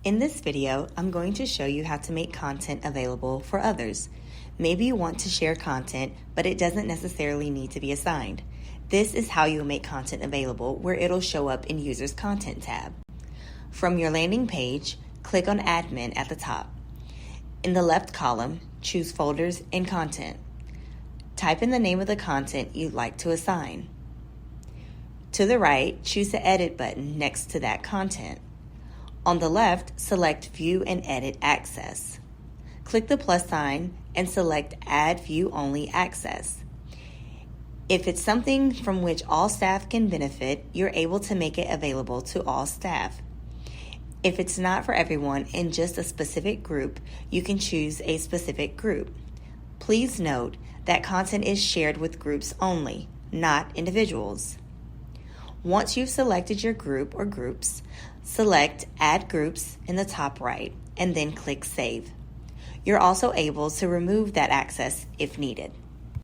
In this video, I'm going to show you how to make content available for others. Maybe you want to share content, but it doesn't necessarily need to be assigned. This is how you'll make content available, where it'll show up in Users Content tab. From your landing page, click on Admin at the top. In the left column, choose Folders and Content. Type in the name of the content you'd like to assign. To the right, choose the Edit button next to that content. On the left, select View and Edit Access. Click the plus sign and select Add View Only Access. If it's something from which all staff can benefit, you're able to make it available to all staff. If it's not for everyone and just a specific group, you can choose a specific group. Please note that content is shared with groups only, not individuals. Once you've selected your group or groups, select Add Groups in the top right and then click Save. You're also able to remove that access if needed.